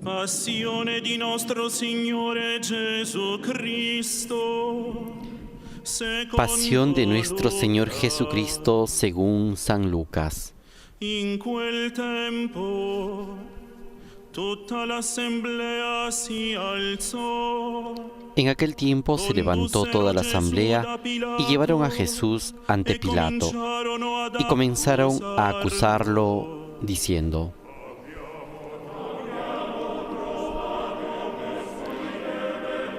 Passione di nostro Signore Jesucristo. Pasión de nuestro Señor Jesucristo según San Lucas. In quel tempo tutta l'assemblea si alzò. En aquel tiempo se levantó toda la asamblea y llevaron a Jesús ante Pilato y comenzaron a acusarlo diciendo: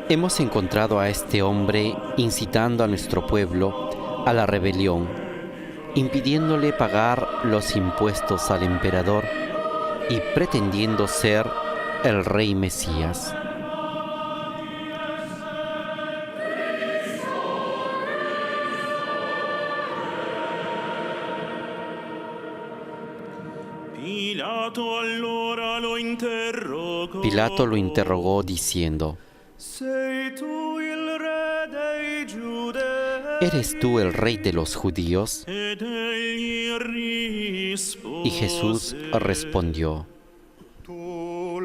hemos encontrado a este hombre incitando a nuestro pueblo a la rebelión, impidiéndole pagar los impuestos al emperador y pretendiendo ser el rey Mesías. Pilato lo interrogó diciendo: ¿eres tú el rey de los judíos? Y Jesús respondió: tú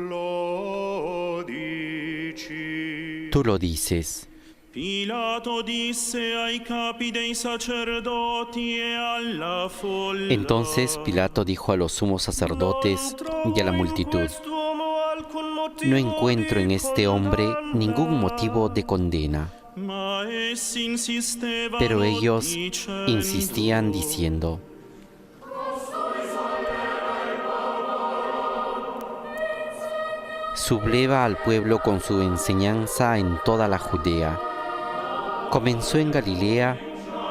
lo dices. Entonces Pilato dijo a los sumos sacerdotes y a la multitud: no encuentro en este hombre ningún motivo de condena. Pero ellos insistían diciendo: subleva al pueblo con su enseñanza en toda la Judea. Comenzó en Galilea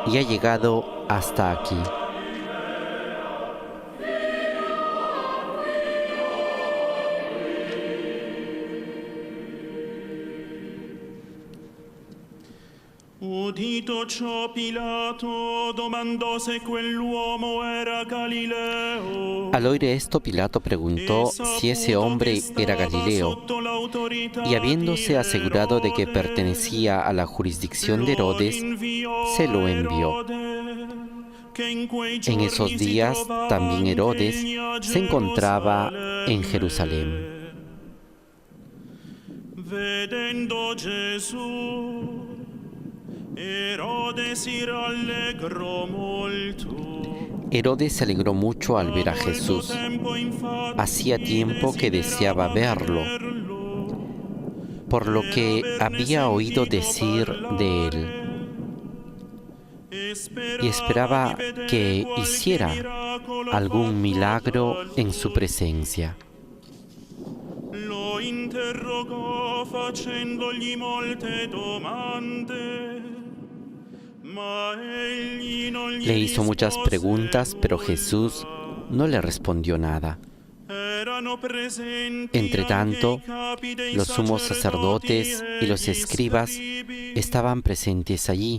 y ha llegado hasta aquí. Udito ciò, Pilato domandò se quell'uomo era Galileo. Al oír esto, Pilato preguntó si ese hombre era Galileo, y habiéndose asegurado de que pertenecía a la jurisdicción de Herodes, se lo envió. En esos días también Herodes se encontraba en Jerusalén. Vedendo Gesù, Herodes se alegró mucho al ver a Jesús. Hacía tiempo que deseaba verlo, por lo que había oído decir de él, y esperaba que hiciera algún milagro en su presencia. Lo interrogò facendogli molte domande. Le hizo muchas preguntas, pero Jesús no le respondió nada. Entretanto, los sumos sacerdotes y los escribas estaban presentes allí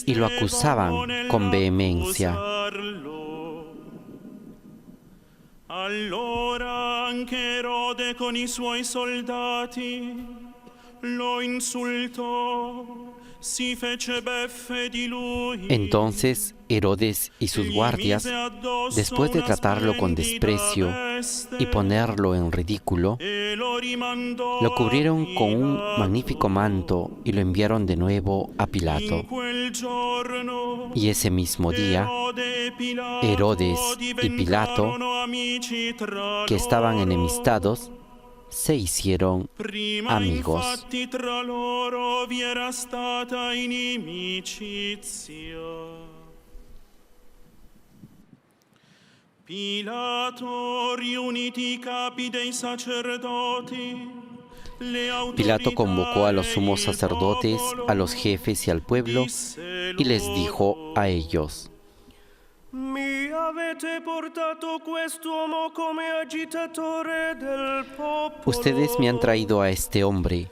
y lo acusaban con vehemencia. Allora anche Erode con i suoi soldati lo insultò. Entonces Herodes y sus guardias, después de tratarlo con desprecio y ponerlo en ridículo, lo cubrieron con un magnífico manto y lo enviaron de nuevo a Pilato. Y ese mismo día, Herodes y Pilato, que estaban enemistados, se hicieron amigos. Pilato convocó a los sumos sacerdotes, a los jefes y al pueblo, y les dijo a ellos: ustedes me han traído a este hombre,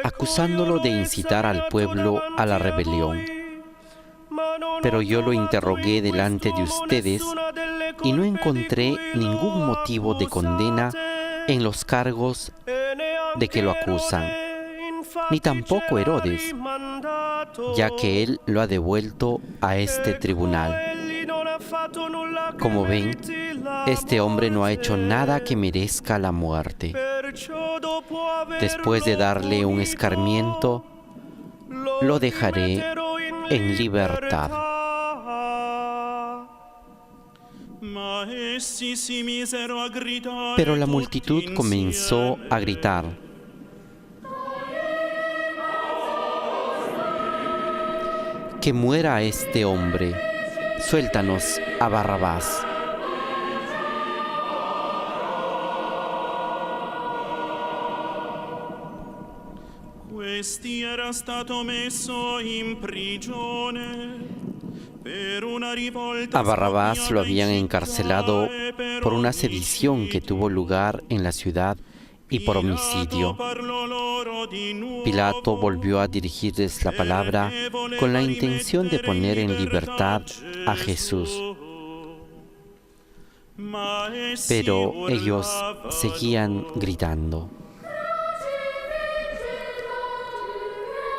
acusándolo de incitar al pueblo a la rebelión. Pero yo lo interrogué delante de ustedes y no encontré ningún motivo de condena en los cargos de que lo acusan, ni tampoco Herodes, ya que él lo ha devuelto a este tribunal. Como ven, este hombre no ha hecho nada que merezca la muerte. Después de darle un escarmiento, lo dejaré en libertad. Pero la multitud comenzó a gritar: ¡que muera este hombre! ¡Suéltanos a Barrabás! Questi era stato messo in prigione per una rivolta. A Barrabás lo habían encarcelado por una sedición que tuvo lugar en la ciudad y por homicidio. Pilato volvió a dirigirles la palabra con la intención de poner en libertad a Jesús. Pero ellos seguían gritando: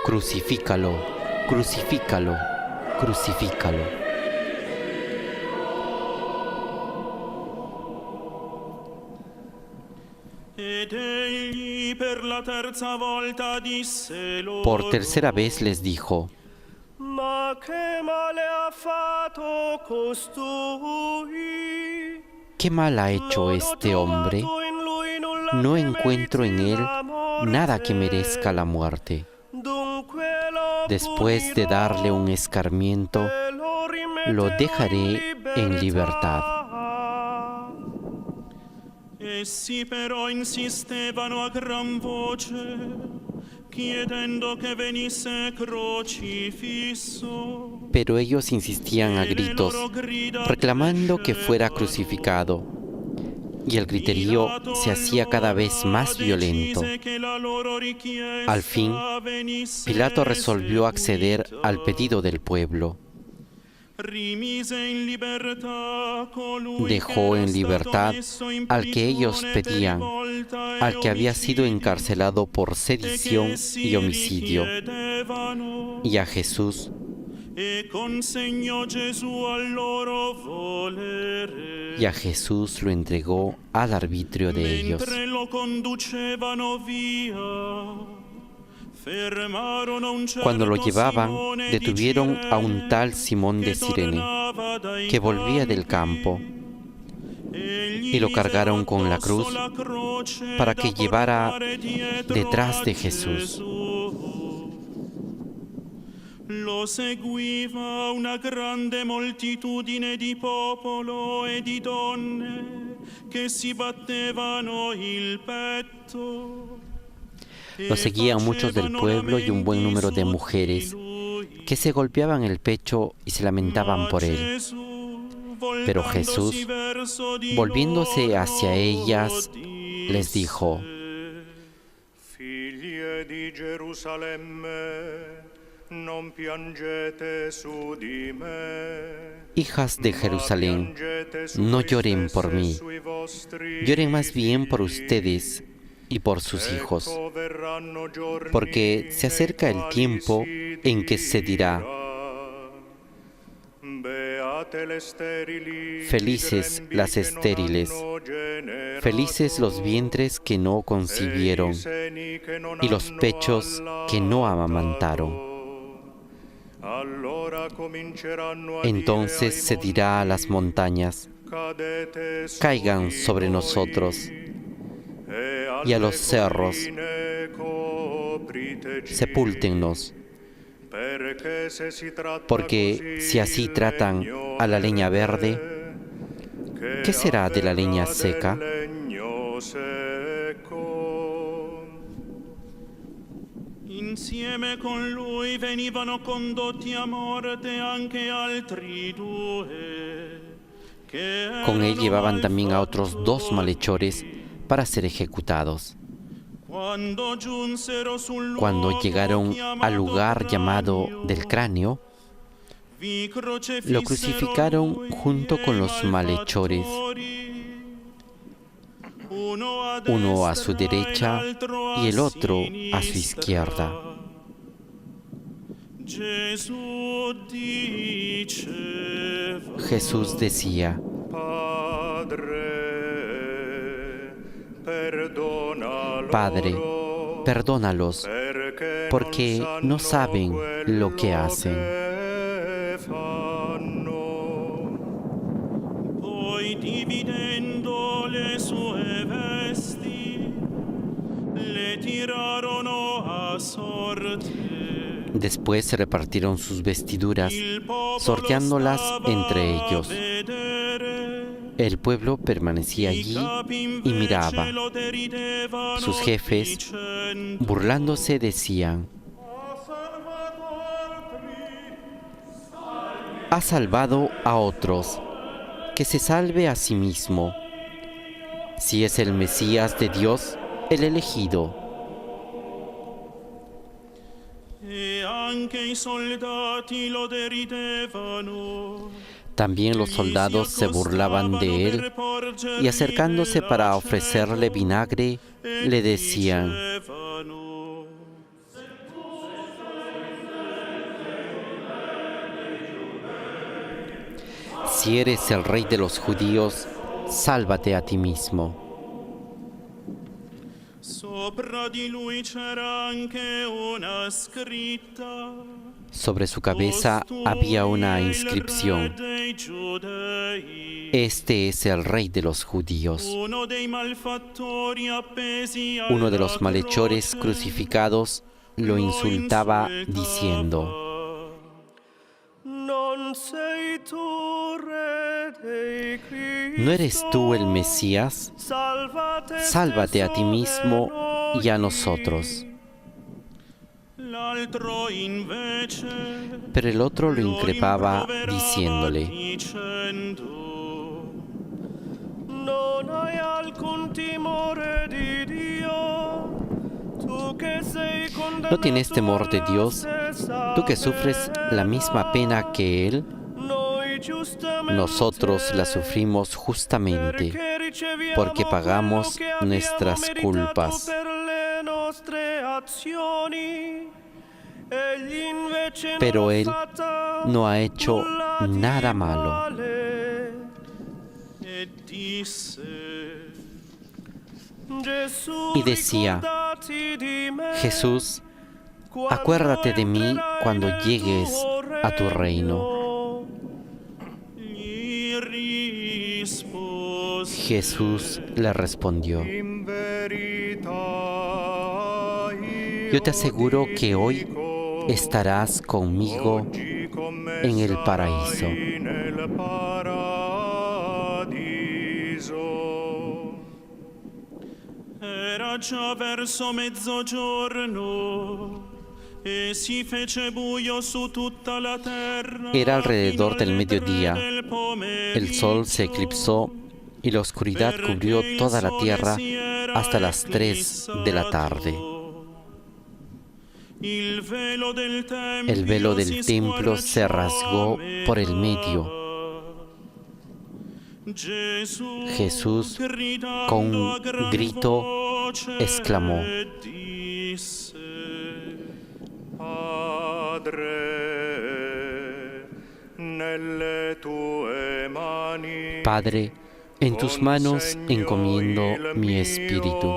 ¡crucifícalo! ¡Crucifícalo! ¡Crucifícalo! Por tercera vez les dijo: ¿qué mal ha hecho este hombre? No encuentro en él nada que merezca la muerte. Después de darle un escarmiento, lo dejaré en libertad. Essi però insistevano a gran voce, chiedendo che venisse crocifisso. Pero ellos insistían a gritos, reclamando que fuera crucificado. Y el griterío se hacía cada vez más violento. Al fin, Pilato resolvió acceder al pedido del pueblo. Dejó en libertad al que ellos pedían, al que había sido encarcelado por sedición y homicidio, y a Jesús, lo entregó al arbitrio de ellos. Cuando lo llevaban, detuvieron a un tal Simón de Cirene, que volvía del campo, y lo cargaron con la cruz para que llevara detrás de Jesús. Lo seguiva una grande moltitudine di popolo e di donne che si battevano il petto. Lo seguían muchos del pueblo y un buen número de mujeres que se golpeaban el pecho y se lamentaban por él. Pero Jesús, volviéndose hacia ellas, les dijo: Figlie di Gerusalemme, non piangete su di me. Hijas de Jerusalén, no lloren por mí, lloren más bien por ustedes y por sus hijos, porque se acerca el tiempo en que se dirá: felices las estériles, felices los vientres que no concibieron y los pechos que no amamantaron. Entonces se dirá a las montañas: caigan sobre nosotros, y a los cerros: sepúltennos. Porque si así tratan a la leña verde, ¿qué será de la leña seca? Insieme con lui venivano condotti a morte anche altri due. Con él llevaban también a otros 2 malhechores para ser ejecutados. Cuando llegaron al lugar llamado del cráneo, lo crucificaron junto con los malhechores, uno a su derecha y el otro a su izquierda. Jesús decía: Padre, perdónalos, porque no saben lo que hacen. Poi dividendo le sue vesti, le tirarono a sorte. Después se repartieron sus vestiduras, sorteándolas entre ellos. El pueblo permanecía allí y miraba. Sus jefes, burlándose, decían: ha salvado a otros, que se salve a sí mismo. Si es el Mesías de Dios, el elegido. También los soldados se burlaban de él y, acercándose para ofrecerle vinagre, le decían: si eres el rey de los judíos, sálvate a ti mismo. Sobre su cabeza había una inscripción: este es el rey de los judíos. Uno de los malhechores crucificados lo insultaba diciendo: ¿no eres tú el Mesías? Sálvate a ti mismo y a nosotros. Pero el otro lo increpaba diciéndole: ¿no tienes temor de Dios, tú que sufres la misma pena que Él? Nosotros la sufrimos justamente porque pagamos nuestras culpas. Pero Él no ha hecho nada malo. Y decía: Jesús, acuérdate de mí cuando llegues a tu reino. Jesús le respondió: yo te aseguro que hoy estarás conmigo en el paraíso. Era già verso mezzogiorno e si fece buio su tutta la terra. Era alrededor del mediodía. El sol se eclipsó y la oscuridad cubrió toda la tierra hasta las 3 de la tarde. El velo del templo se rasgó por el medio. Jesús, con un grito, exclamó: Padre, en tus manos encomiendo mi espíritu.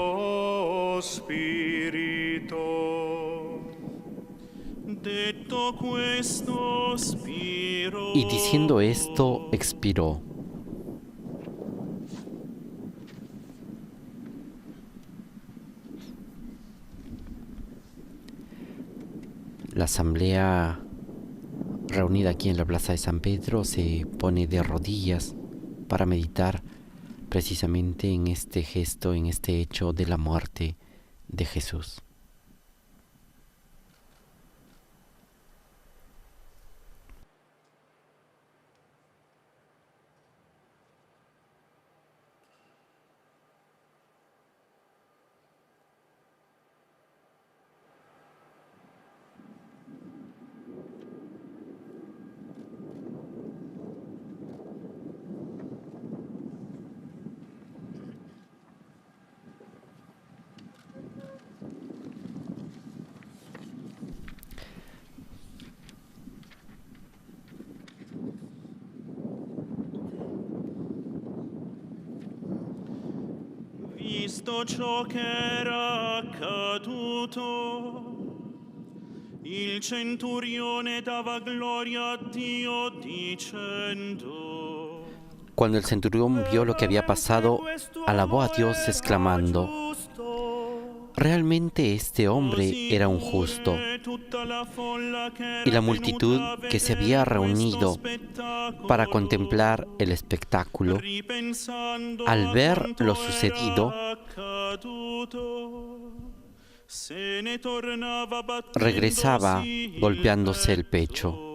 Y diciendo esto, expiró. La asamblea reunida aquí en la plaza de San Pedro se pone de rodillas para meditar precisamente en este gesto, en este hecho de la muerte de Jesús. visto ciò che era accaduto, il centurione dava gloria a Dio dicendo: Cuando el centurión vio lo que había pasado, alabó a Dios exclamando: realmente este hombre era un justo. Y la multitud que se había reunido para contemplar el espectáculo, al ver lo sucedido, regresaba golpeándose el pecho.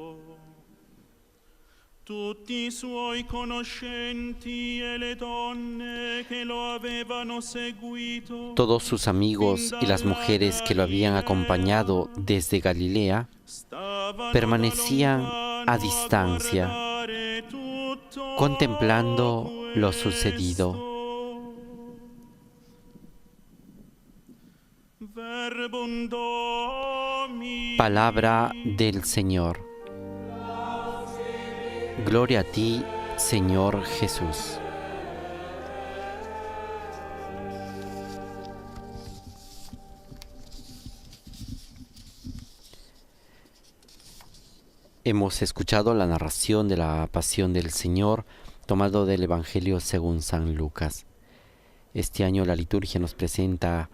Tutti I suoi conoscenti e le donne che lo avevano seguito, Todos sus amigos y las mujeres que lo habían acompañado desde Galilea permanecían a distancia, contemplando lo sucedido. Verbum Domini. Palabra del Señor. Gloria a ti, Señor Jesús. Hemos escuchado la narración de la Pasión del Señor, tomado del Evangelio según San Lucas. Este año la liturgia nos presenta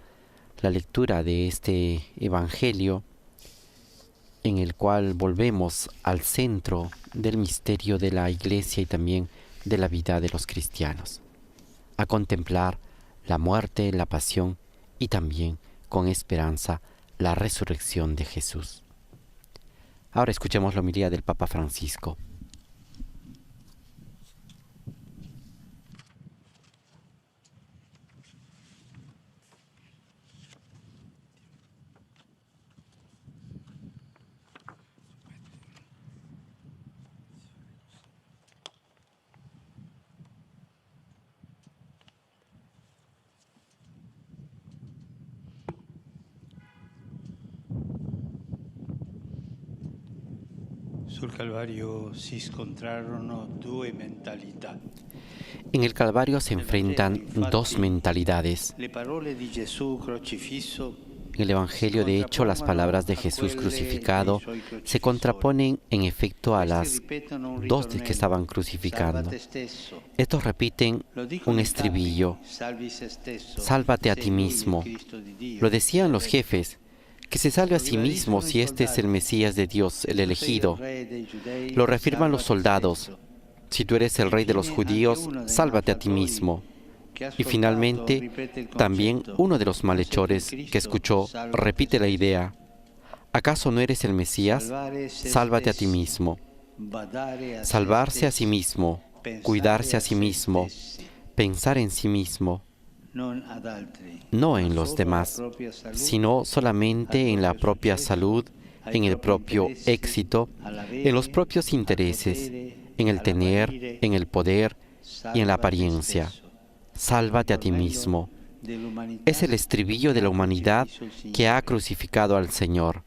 la lectura de este Evangelio, en el cual volvemos al centro del misterio de la Iglesia y también de la vida de los cristianos, a contemplar la muerte, la pasión y también, con esperanza, la resurrección de Jesús. Ahora escuchemos la homilía del Papa Francisco. Sul Calvario si scontrarono due mentalità. En el Calvario se enfrentan dos mentalidades. Le parole di Gesù crocifisso En el Evangelio, de hecho, las palabras de Jesús crucificado se contraponen en efecto a las dos que estaban crucificando. Estos repiten un estribillo: sálvate a ti mismo. Lo decían los jefes, que se salve a sí mismo si este es el Mesías de Dios, el elegido. Lo reafirman los soldados: si tú eres el rey de los judíos, sálvate a ti mismo. Y finalmente, también uno de los malhechores que escuchó repite la idea: ¿acaso no eres el Mesías? Sálvate a ti mismo. Salvarse a sí mismo, cuidarse a sí mismo, pensar en sí mismo, no en los demás, sino solamente en la propia salud, en el propio éxito, en los propios intereses, en el tener, en el poder y en la apariencia. Sálvate a ti mismo. Es el estribillo de la humanidad que ha crucificado al Señor.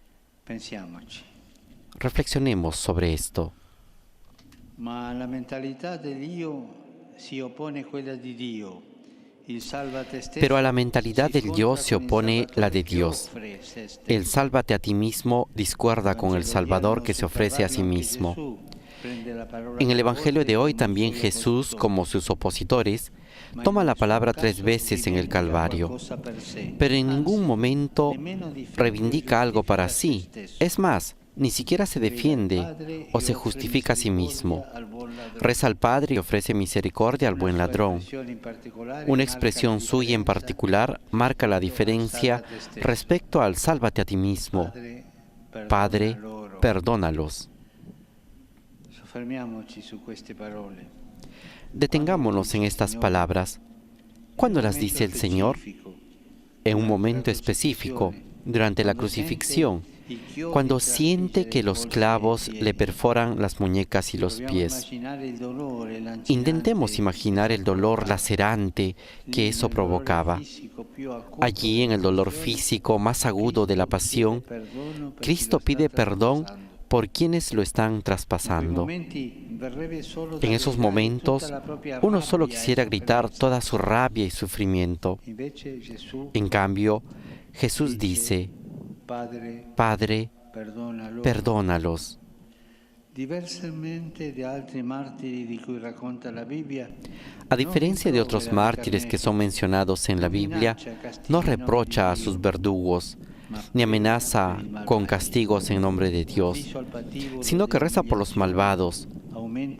Reflexionemos sobre esto. Ma la mentalità di Dio si oppone a quella di Dio. Pero a la mentalidad del yo se opone la de Dios. El sálvate a ti mismo discuerda con el Salvador que se ofrece a sí mismo. En el Evangelio de hoy también Jesús, como sus opositores, toma la palabra 3 veces en el Calvario, pero en ningún momento reivindica algo para sí. Es más, ni siquiera se defiende o se justifica a sí mismo. Reza al Padre y ofrece misericordia al buen ladrón. Una expresión suya en particular marca la diferencia respecto al sálvate a ti mismo. Padre, perdónalos. Detengámonos en estas palabras. ¿Cuándo las dice el Señor? En un momento específico, durante la crucifixión, cuando siente que los clavos le perforan las muñecas y los pies. Intentemos imaginar el dolor lacerante que eso provocaba. Allí, en el dolor físico más agudo de la pasión, Cristo pide perdón por quienes lo están traspasando. En esos momentos, uno solo quisiera gritar toda su rabia y sufrimiento. En cambio, Jesús dice: Padre, perdónalos. A diferencia de otros mártires que son mencionados en la Biblia, no reprocha a sus verdugos, ni amenaza con castigos en nombre de Dios, sino que reza por los malvados.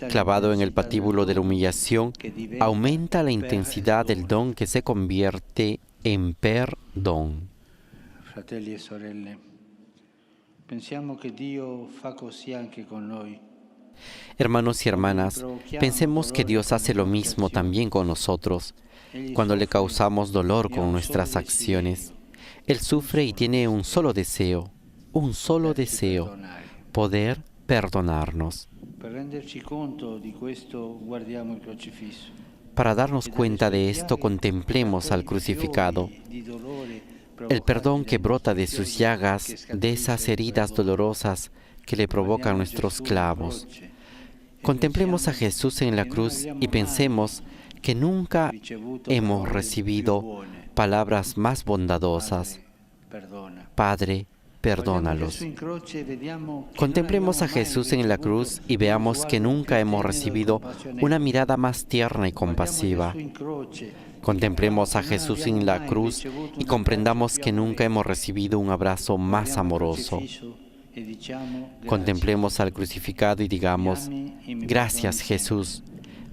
Clavado en el patíbulo de la humillación, aumenta la intensidad del don que se convierte en perdón. Fratelli e sorelle, pensiamo che Dio fa così anche con noi. Hermanos y hermanas, pensemos que Dios hace lo mismo también con nosotros. Cuando le causamos dolor con nuestras acciones, Él sufre y tiene un solo deseo, poder perdonarnos. Para darnos cuenta de esto, contemplemos al crucificado. El perdón que brota de sus llagas, de esas heridas dolorosas que le provocan nuestros clavos. Contemplemos a Jesús en la cruz y pensemos que nunca hemos recibido palabras más bondadosas. Padre, perdónalos. Contemplemos a Jesús en la cruz y veamos que nunca hemos recibido una mirada más tierna y compasiva. Contemplemos a Jesús en la cruz y comprendamos que nunca hemos recibido un abrazo más amoroso. Contemplemos al crucificado y digamos: gracias, Jesús,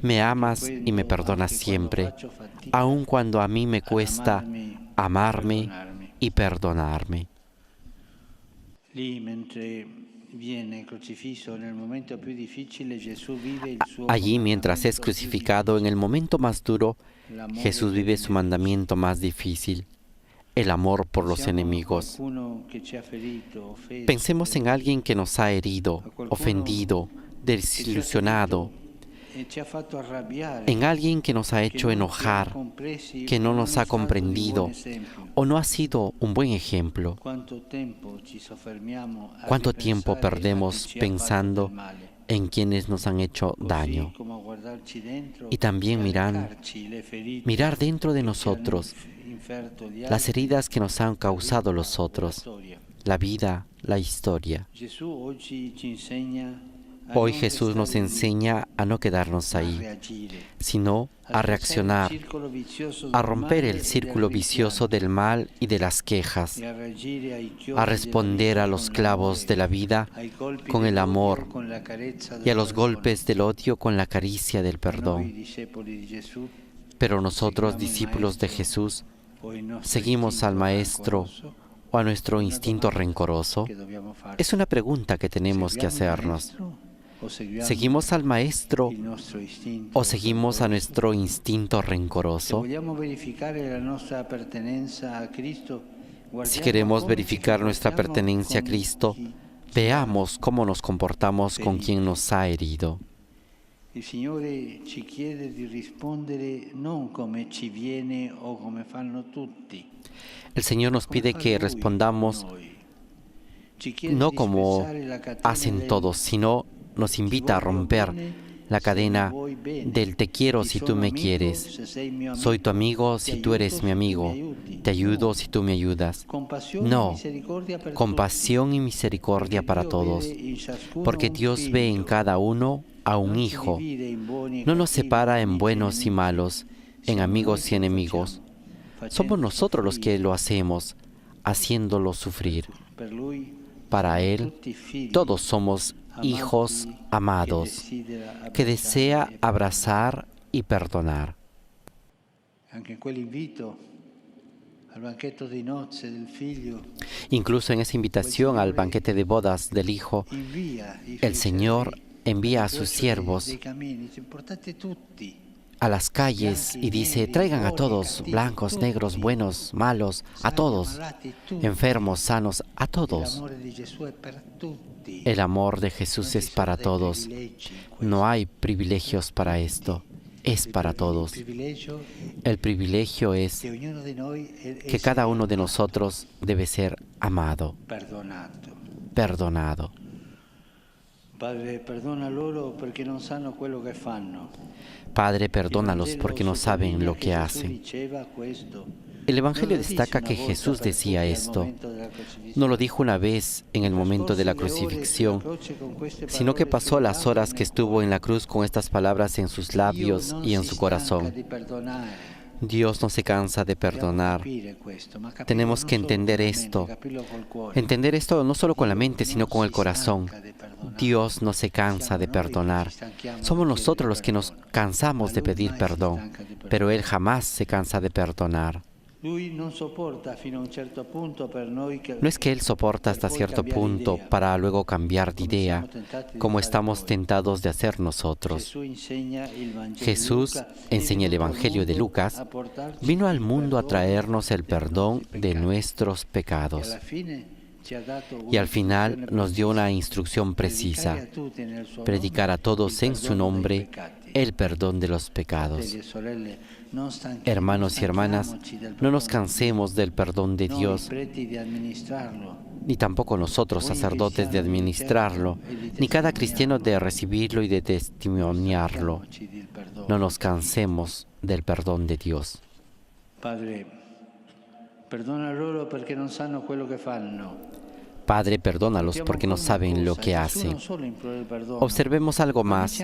me amas y me perdonas siempre, aun cuando a mí me cuesta amarme y perdonarme. Allí, mientras es crucificado, en el momento más duro, Jesús vive su mandamiento más difícil, el amor por los enemigos. Pensemos en alguien que nos ha herido, ofendido, desilusionado, en alguien que nos ha hecho enojar, que no nos ha comprendido o no ha sido un buen ejemplo. ¿Cuánto tiempo perdemos pensando en quienes nos han hecho daño? Y también mirar dentro de nosotros las heridas que nos han causado los otros, la vida, la historia. Hoy Jesús nos enseña a no quedarnos ahí, sino a reaccionar, a romper el círculo vicioso del mal y de las quejas, a responder a los clavos de la vida con el amor y a los golpes del odio con la caricia del perdón. Pero nosotros, discípulos de Jesús, ¿seguimos al Maestro o a nuestro instinto rencoroso? Es una pregunta que tenemos que hacernos. ¿Seguimos al Maestro o seguimos a nuestro instinto rencoroso? Si queremos verificar nuestra pertenencia a Cristo, veamos cómo nos comportamos con quien nos ha herido. Il Signore ci chiede di rispondere non come ci viene o come fanno tutti. El Señor nos pide que respondamos no como hacen todos, sino nos invita a romper la cadena del te quiero si tú me quieres, soy tu amigo si tú eres mi amigo, te ayudo si tú me ayudas. No, compasión y misericordia para todos, porque Dios ve en cada uno a un hijo. No nos separa en buenos y malos, en amigos y enemigos. Somos nosotros los que lo hacemos, haciéndolo sufrir. Para Él, todos somos hijos amados, que desea abrazar y perdonar. Incluso en esa invitación al banquete de bodas del Hijo, el Señor envía a sus siervos a las calles y dice: traigan a todos, blancos, negros, buenos, malos, a todos, enfermos, sanos, a todos. El amor de Jesús es para todos. No hay privilegios para esto. Es para todos. El privilegio es que cada uno de nosotros debe ser amado, perdonado. Padre, perdona loro perché non sanno quello che fanno. Padre, perdónalos porque no saben lo que hacen. El Evangelio destaca que Jesús decía esto. No lo dijo una vez en el momento de la crucifixión, sino que pasó las horas que estuvo en la cruz con estas palabras en sus labios y en su corazón. Dios no se cansa de perdonar. Tenemos que entender esto no solo con la mente, sino con el corazón. Dios no se cansa de perdonar. Somos nosotros los que nos cansamos de pedir perdón, pero Él jamás se cansa de perdonar. No es que Él soporta hasta cierto punto para luego cambiar de idea, como estamos tentados de hacer nosotros. Jesús enseña el Evangelio de Lucas, vino al mundo a traernos el perdón de nuestros pecados. Y al final nos dio una instrucción precisa: predicar a todos en su nombre el perdón de los pecados. Hermanos y hermanas, no nos cansemos del perdón de Dios, ni tampoco nosotros, sacerdotes, de administrarlo, ni cada cristiano de recibirlo y de testimoniarlo. No nos cansemos del perdón de Dios. Padre, perdona loro perché non sanno quello che fanno. Padre, perdónalos porque no saben lo que hacen. Observemos algo más.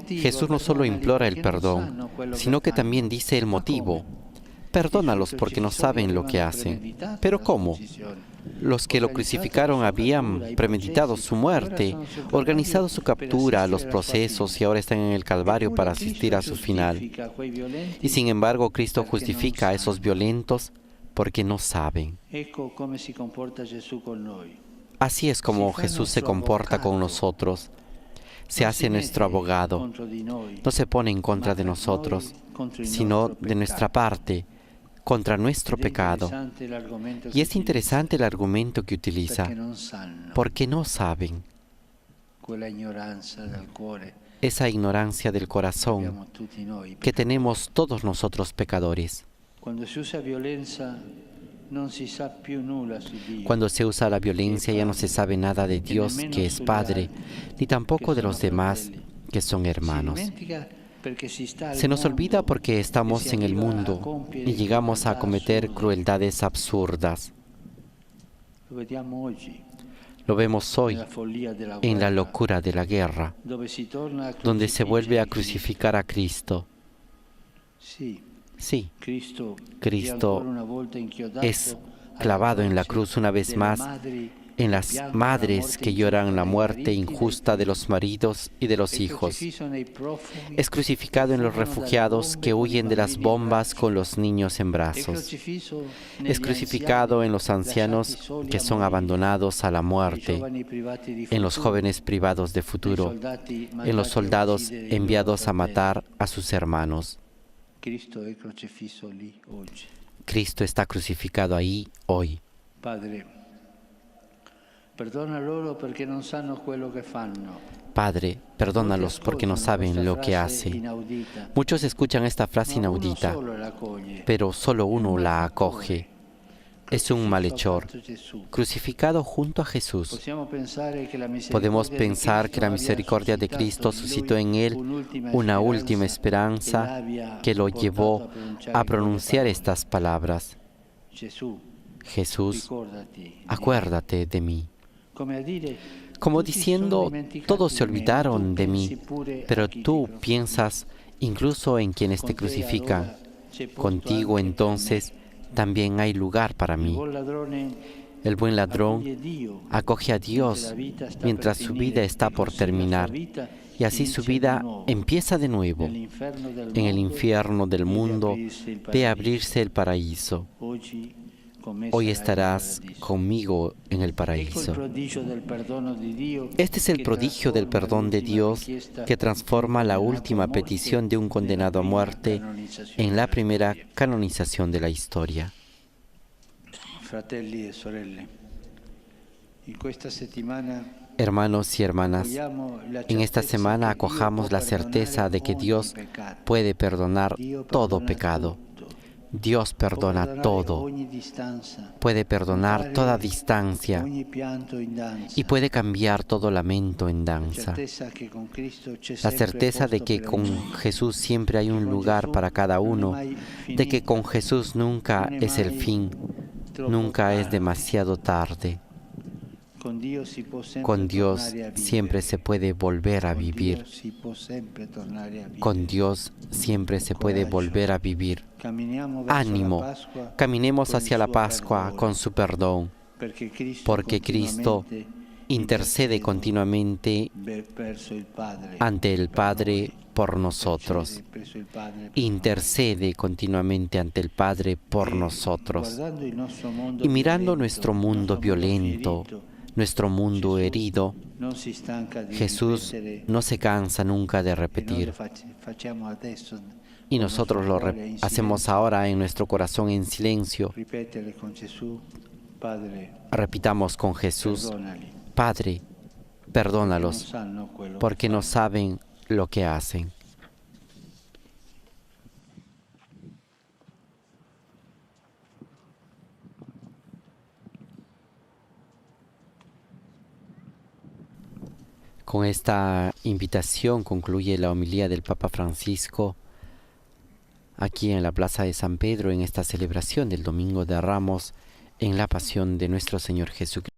Jesús no solo implora el perdón, sino que también dice el motivo. Perdónalos porque no saben lo que hacen. ¿Pero cómo? Los que lo crucificaron habían premeditado su muerte, organizado su captura, los procesos, y ahora están en el Calvario para asistir a su final. Y sin embargo, Cristo justifica a esos violentos porque no saben. Así es como Jesús se comporta con nosotros. Se hace nuestro abogado. No se pone en contra de nosotros, sino de nuestra parte, contra nuestro pecado. Y es interesante el argumento que utiliza, porque no saben. Esa ignorancia del corazón que tenemos todos nosotros pecadores. Cuando se usa la violencia ya no se sabe nada de Dios, que es Padre, ni tampoco de los demás, que son hermanos. Se nos olvida porque estamos en el mundo y llegamos a cometer crueldades absurdas. Lo vemos hoy en la locura de la guerra, donde se vuelve a crucificar a Cristo. Sí, Cristo es clavado en la cruz una vez más, en las madres que lloran la muerte injusta de los maridos y de los hijos. Es crucificado en los refugiados que huyen de las bombas con los niños en brazos. Es crucificado en los ancianos que son abandonados a la muerte, en los jóvenes privados de futuro, en los soldados enviados a matar a sus hermanos. Cristo está crucificado ahí hoy. Padre, perdona loro perché non sanno quello che fanno. Padre, perdónalos porque no saben lo que hacen. Muchos escuchan esta frase inaudita, pero solo uno la acoge. Es un malhechor, crucificado junto a Jesús. Podemos pensar que la misericordia de Cristo suscitó en él una última esperanza que lo llevó a pronunciar estas palabras: Jesús, acuérdate de mí. Como diciendo, todos se olvidaron de mí, pero tú piensas incluso en quienes te crucifican. Contigo entonces también hay lugar para mí. El buen ladrón acoge a Dios mientras su vida está por terminar, y así su vida empieza de nuevo. En el infierno del mundo ve abrirse el paraíso. Hoy estarás conmigo en el paraíso. Este es el prodigio del perdón de Dios que transforma la última petición de un condenado a muerte en la primera canonización de la historia. Hermanos y hermanas, en esta semana acojamos la certeza de que Dios puede perdonar todo pecado. Dios perdona todo, ogni distanza, puede perdonar toda distancia ogni pianto in danza. y puede cambiar todo lamento en danza. La certeza de que con Jesús siempre hay un lugar para cada uno, de que con Jesús nunca es el fin, nunca es demasiado tarde. Con Dios siempre se puede volver a vivir. Con Dios siempre se puede volver a vivir. Ánimo, caminemos hacia la Pascua con su perdón, porque Cristo intercede continuamente ante el Padre por nosotros. Intercede continuamente ante el Padre por nosotros. Y mirando nuestro mundo violento, nuestro mundo herido, Jesús no se cansa nunca de repetir. Y nosotros lo hacemos ahora en nuestro corazón en silencio. Repitamos con Jesús: Padre, perdónalos, porque no saben lo que hacen. Con esta invitación concluye la homilía del Papa Francisco aquí en la Plaza de San Pedro en esta celebración del Domingo de Ramos en la Pasión de nuestro Señor Jesucristo.